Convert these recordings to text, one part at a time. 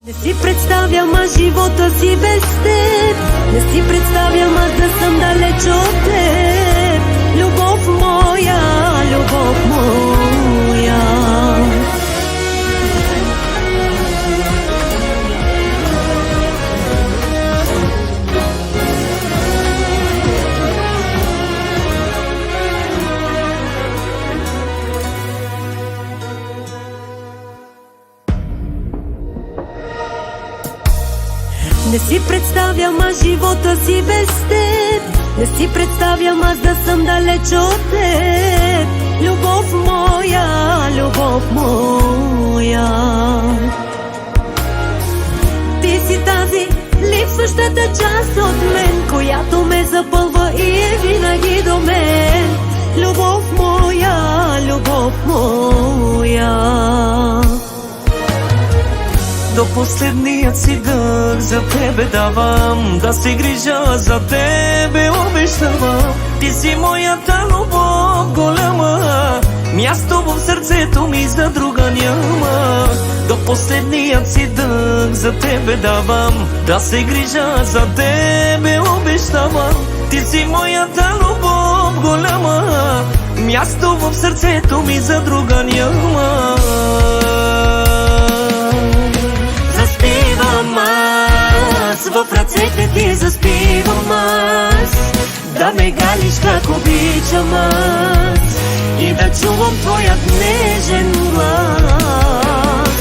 Не си представям аз живота си без теб. Не си представям аз да съм далеч от теб. Любов моя, любов моя. Не си представям аз живота си без теб. Не си представям аз да съм далеч от теб. Любов моя, любов моя. Ти си тази липсващата част от мен, която ме запълва и е винаги до мен. Любов моя, любов моя. До последният си дъх за тебе давам, да се грижа за тебе обещавам. Ти си моята любов голяма, място в сърцето ми за друга няма. До последният си дъх за тебе давам, да се грижа за тебе обещавам. Ти си моята любов голяма, място в сърцето ми за друга няма. Заспивам аз, в ръцете ти заспивам аз, да ме галиш как обичам аз и да чувам твоят нежен глас.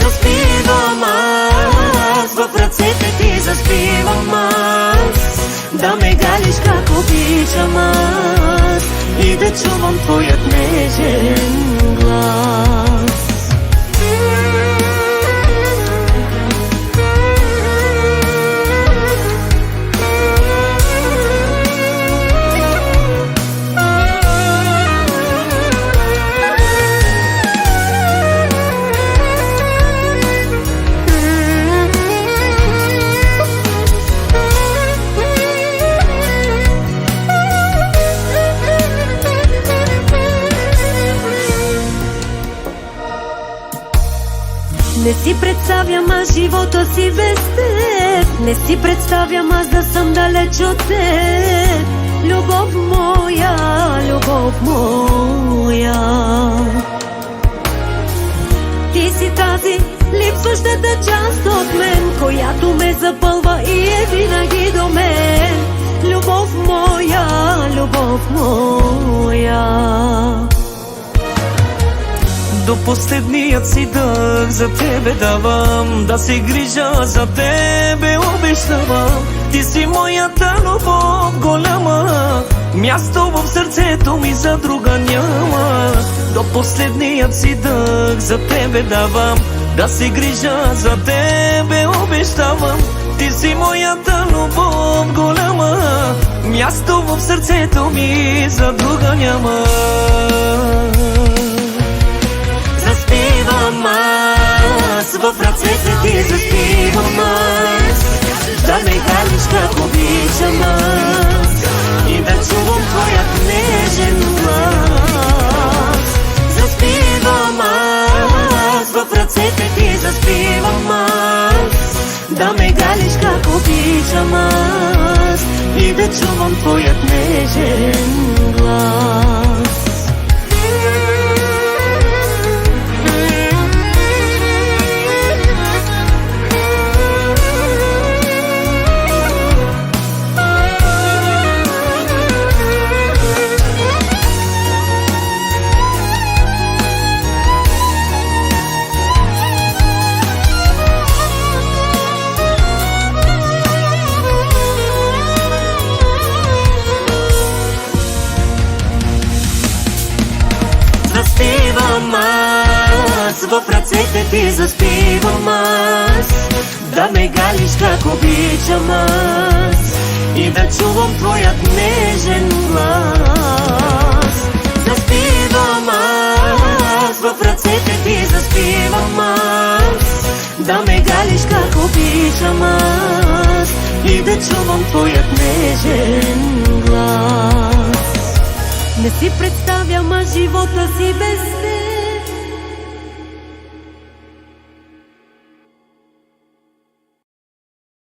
Заспивам аз, в ръцете ти заспивам аз, да ме галиш как обичам аз и да чувам твоят нежен глас. Не си представям аз живота си без теб. Не си представям аз да съм далеч от теб. Любов моя, любов моя. Ти си тази липсващата част от мен, която ме запълва и е винаги до мен. Любов моя, любов моя. До последният си дъх за тебе давам, да се грижа за тебе обещавам. Ти си моята любов голяма, място в сърцето ми за друга няма. До последният си дъх за тебе давам, да се грижа за тебе обещавам. Ти си моята любов голяма, място в сърцето ми за друга няма. Заспивам аз, в ръцете ти заспивам аз, да ме галиш как обичам аз и да чувам твоят нежен глас. Заспивам аз, в ръцете ти заспивам аз, да ме галиш как обичам аз и да чувам твоят нежен глас. Заспивам аз, в ръцете ти заспивам аз, да ме галиш как обичам аз и да чувам твоят нежен глас. Заспивам аз, в ръцете ти заспивам аз, да ме галиш как обичам аз и да чувам твоят нежен глас. Не си представям аз живота си без